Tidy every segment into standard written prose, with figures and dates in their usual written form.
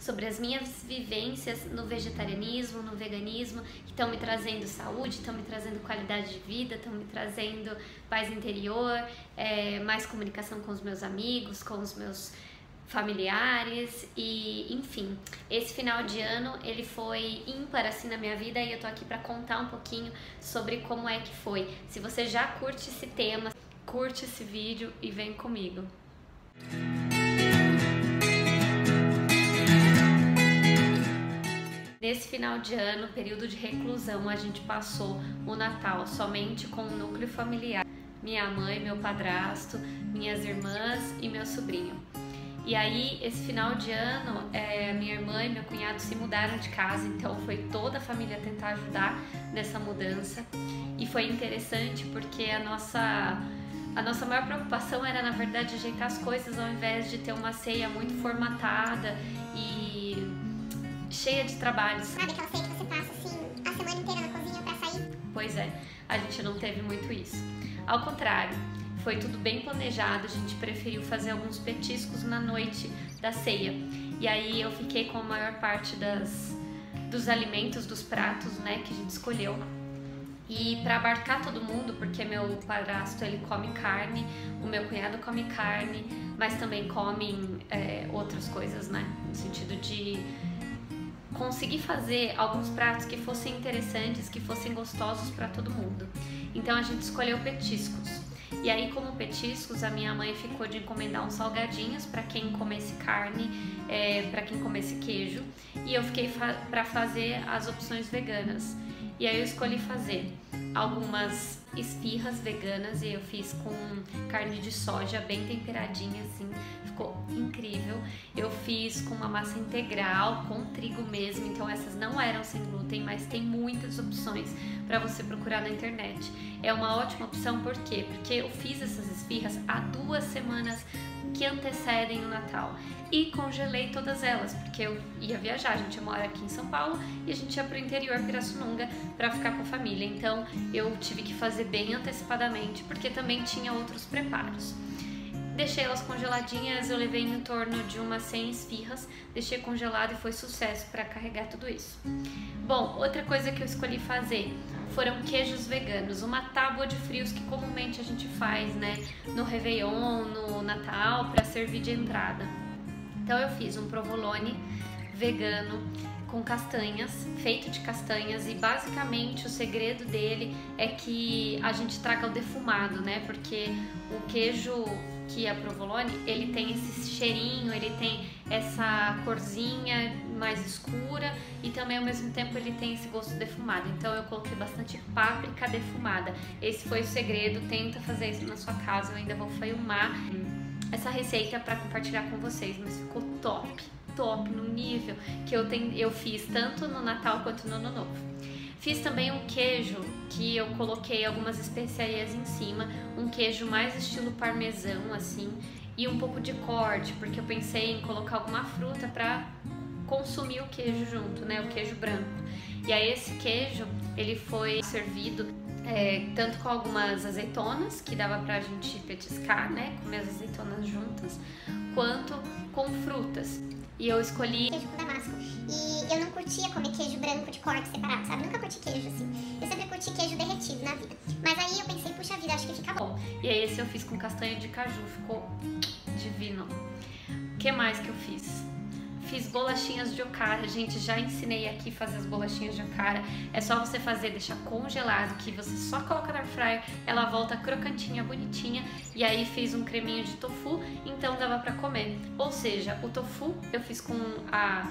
sobre as minhas vivências no vegetarianismo, no veganismo, que estão me trazendo saúde, estão me trazendo qualidade de vida, estão me trazendo paz interior, mais comunicação com os meus amigos, com os meus familiares e enfim, esse final de ano ele foi ímpar assim na minha vida e eu tô aqui para contar um pouquinho sobre como é que foi. Se você já curte esse tema, curte esse vídeo e vem comigo. Nesse final de ano, período de reclusão, a gente passou o Natal somente com o núcleo familiar, minha mãe, meu padrasto, minhas irmãs e meu sobrinho. E aí, esse final de ano, minha irmã e meu cunhado se mudaram de casa, então foi toda a família tentar ajudar nessa mudança. E foi interessante porque a nossa maior preocupação era, na verdade, ajeitar as coisas ao invés de ter uma ceia muito formatada e cheia de trabalhos. Sabe aquela ceia que você passa assim a semana inteira na cozinha pra sair? Pois é, a gente não teve muito isso. Ao contrário, foi tudo bem planejado, a gente preferiu fazer alguns petiscos na noite da ceia. E aí eu fiquei com a maior parte dos alimentos, dos pratos, né, que a gente escolheu. E para abarcar todo mundo, porque meu padrasto ele come carne, o meu cunhado come carne, mas também comem outras coisas, né, no sentido de conseguir fazer alguns pratos que fossem interessantes, que fossem gostosos para todo mundo. Então a gente escolheu petiscos. E aí, como petiscos, a minha mãe ficou de encomendar uns salgadinhos para quem comesse carne, para quem comesse queijo. E eu fiquei para fazer as opções veganas. E aí eu escolhi fazer algumas esfirras veganas e eu fiz com carne de soja bem temperadinha assim, ficou incrível. Eu fiz com uma massa integral, com trigo mesmo, então essas não eram sem glúten, mas tem muitas opções para você procurar na internet. É uma ótima opção, por quê? Porque eu fiz essas esfirras há 2 semanas que antecedem o Natal e congelei todas elas, porque eu ia viajar, a gente mora aqui em São Paulo e a gente ia pro interior, Pirassununga, para ficar com a família, então eu tive que fazer bem antecipadamente, porque também tinha outros preparos. Deixei elas congeladinhas, eu levei em torno de umas 100 esfirras, deixei congelado e foi sucesso para carregar tudo isso. Bom, outra coisa que eu escolhi fazer foram queijos veganos, uma tábua de frios que comumente a gente faz, né, no Réveillon, no Natal, para servir de entrada. Então eu fiz um provolone vegano com castanhas, feito de castanhas, e basicamente o segredo dele é que a gente traga o defumado, né, porque o queijo que é provolone, ele tem esse cheirinho, ele tem essa corzinha mais escura e também ao mesmo tempo ele tem esse gosto defumado. Então eu coloquei bastante páprica defumada. Esse foi o segredo, tenta fazer isso na sua casa, eu ainda vou filmar essa receita para compartilhar com vocês, mas ficou top no nível que eu fiz tanto no Natal quanto no Ano Novo. Fiz também um queijo que eu coloquei algumas especiarias em cima, um queijo mais estilo parmesão assim, e um pouco de corte, porque eu pensei em colocar alguma fruta para consumir o queijo junto, né, o queijo branco. E aí esse queijo, ele foi servido tanto com algumas azeitonas, que dava pra gente petiscar, né, comer as azeitonas juntas, quanto com frutas. E eu escolhi queijo com damasco. E eu não curtia comer queijo branco de corte separado, sabe? Nunca curti queijo assim. Eu sempre curti queijo derretido na vida. Mas aí eu pensei, puxa vida, acho que fica bom. E aí esse eu fiz com castanha de caju, ficou divino. O que mais que eu fiz? Fiz bolachinhas de okara, gente, já ensinei aqui a fazer as bolachinhas de okara. É só você fazer, deixar congelado, que você só coloca na air fryer, ela volta crocantinha, bonitinha. E aí fiz um creminho de tofu, então dava pra comer. Ou seja, o tofu eu fiz com a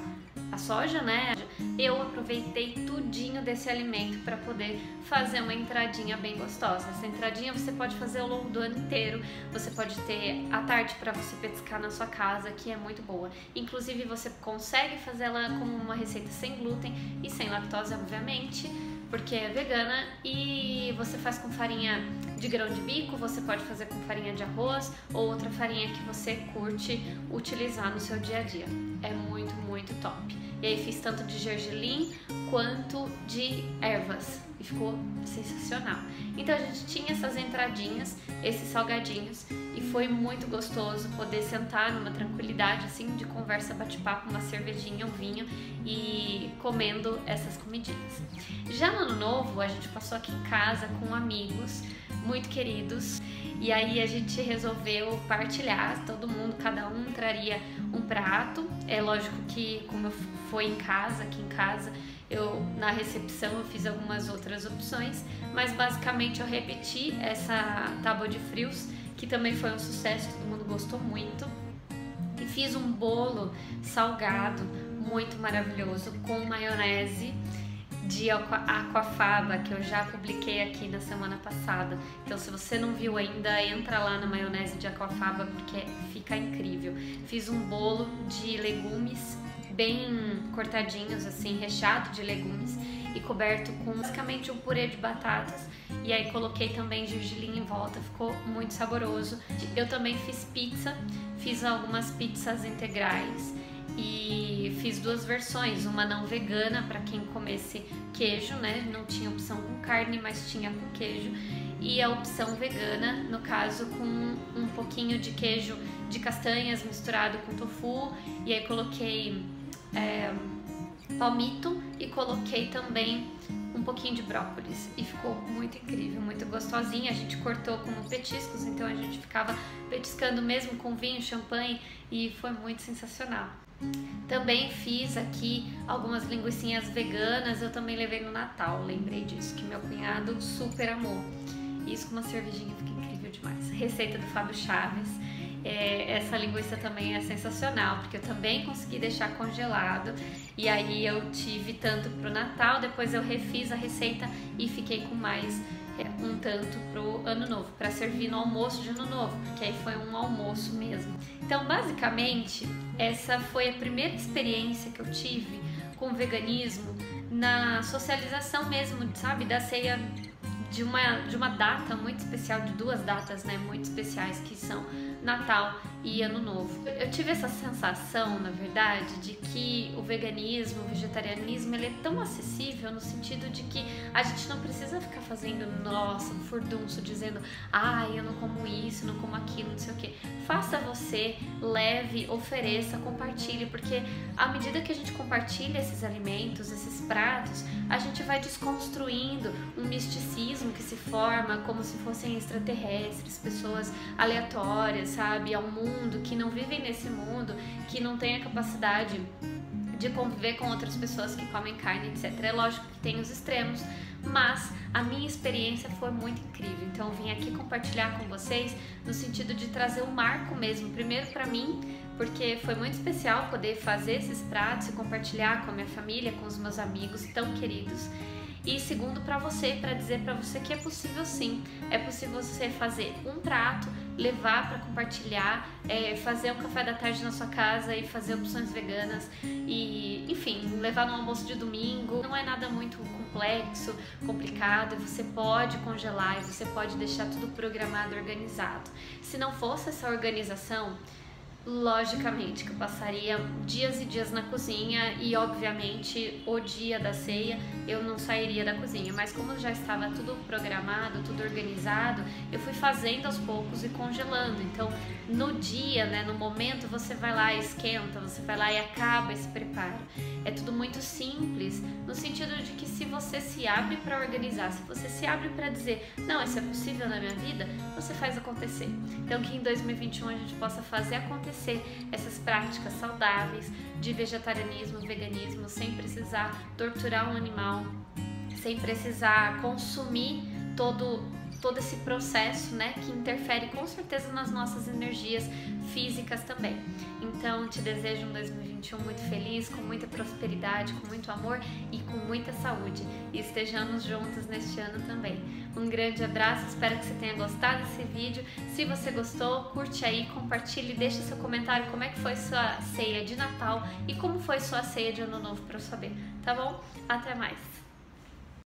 soja, né? Eu aproveitei tudinho desse alimento para poder fazer uma entradinha bem gostosa. Essa entradinha você pode fazer ao longo do ano inteiro, você pode ter à tarde para você petiscar na sua casa, que é muito boa. Inclusive você consegue fazer ela como uma receita sem glúten e sem lactose, obviamente, porque é vegana, e você faz com farinha de grão de bico, você pode fazer com farinha de arroz ou outra farinha que você curte utilizar no seu dia a dia. É muito top. E aí fiz tanto de gergelim quanto de ervas e ficou sensacional. Então a gente tinha essas entradinhas, esses salgadinhos, e foi muito gostoso poder sentar numa tranquilidade assim de conversa, bate-papo, uma cervejinha, um vinho e comendo essas comidinhas. Já no Ano Novo a gente passou aqui em casa com amigos muito queridos e aí a gente resolveu partilhar, todo mundo, cada um traria um prato. É lógico que como foi em casa, aqui em casa, eu na recepção eu fiz algumas outras opções, mas basicamente eu repeti essa tábua de frios, que também foi um sucesso, todo mundo gostou muito. E fiz um bolo salgado muito maravilhoso com maionese de aquafaba, que eu já publiquei aqui na semana passada. Então se você não viu ainda, entra lá na maionese de aquafaba porque fica incrível. Fiz um bolo de legumes bem cortadinhos assim, recheado de legumes e coberto com basicamente um purê de batatas, e aí coloquei também gergelim em volta, ficou muito saboroso. Eu também fiz pizza, fiz algumas pizzas integrais e fiz duas versões, uma não vegana para quem comesse queijo, né? Não tinha opção com carne, mas tinha com queijo, e a opção vegana, no caso com um pouquinho de queijo de castanhas misturado com tofu, e aí coloquei palmito e coloquei também um pouquinho de brócolis e ficou muito incrível, muito gostosinha. A gente cortou como petiscos, então a gente ficava petiscando mesmo com vinho, champanhe, e foi muito sensacional. Também fiz aqui algumas linguicinhas veganas, eu também levei no Natal, lembrei disso, que meu cunhado super amou. Isso com uma cervejinha fica incrível demais. Receita do Fábio Chaves. Essa linguiça também é sensacional, porque eu também consegui deixar congelado, e aí eu tive tanto pro Natal, depois eu refiz a receita e fiquei com mais um tanto pro Ano Novo, para servir no almoço de Ano Novo, porque aí foi um almoço mesmo. Então basicamente essa foi a primeira experiência que eu tive com o veganismo na socialização mesmo, sabe, da ceia de uma data muito especial, de duas datas, né, muito especiais, que são Natal e Ano Novo. Eu tive essa sensação, na verdade, de que o veganismo, o vegetarianismo, ele é tão acessível no sentido de que a gente não precisa ficar fazendo, nossa, um furdunço, dizendo, eu não como isso, não como aquilo, não sei o que. Faça você, leve, ofereça, compartilhe, porque à medida que a gente compartilha esses alimentos, esses pratos, a gente vai desconstruindo um misticismo que se forma como se fossem extraterrestres, pessoas aleatórias, sabe, ao mundo, que não vivem nesse mundo, que não têm a capacidade de conviver com outras pessoas que comem carne, etc. É lógico que tem os extremos, mas a minha experiência foi muito incrível. Então eu vim aqui compartilhar com vocês no sentido de trazer um marco mesmo, primeiro para mim, porque foi muito especial poder fazer esses pratos e compartilhar com a minha família, com os meus amigos tão queridos. E segundo, para você, para dizer para você que é possível sim, é possível você fazer um prato, levar para compartilhar, fazer um café da tarde na sua casa e fazer opções veganas e, enfim, levar no almoço de domingo. Não é nada muito complexo, complicado, você pode congelar e você pode deixar tudo programado, organizado. Se não fosse essa organização, logicamente que eu passaria dias e dias na cozinha e obviamente o dia da ceia eu não sairia da cozinha, mas como já estava tudo programado, tudo organizado, eu fui fazendo aos poucos e congelando. Então no dia, né, no momento, você vai lá e esquenta, você vai lá e acaba esse preparo. É tudo muito simples, no sentido de que se você se abre para organizar, se você se abre para dizer, não, isso é possível na minha vida, você faz acontecer. Então que em 2021 a gente possa fazer acontecer essas práticas saudáveis de vegetarianismo, veganismo, sem precisar torturar um animal, sem precisar consumir todo esse processo, né, que interfere com certeza nas nossas energias físicas também. Então te desejo um 2021 muito feliz, com muita prosperidade, com muito amor e com muita saúde, e estejamos juntos neste ano também. Um grande abraço, espero que você tenha gostado desse vídeo. Se você gostou, curte aí, compartilhe, deixa seu comentário como é que foi sua ceia de Natal e como foi sua ceia de Ano Novo para eu saber, tá bom? Até mais!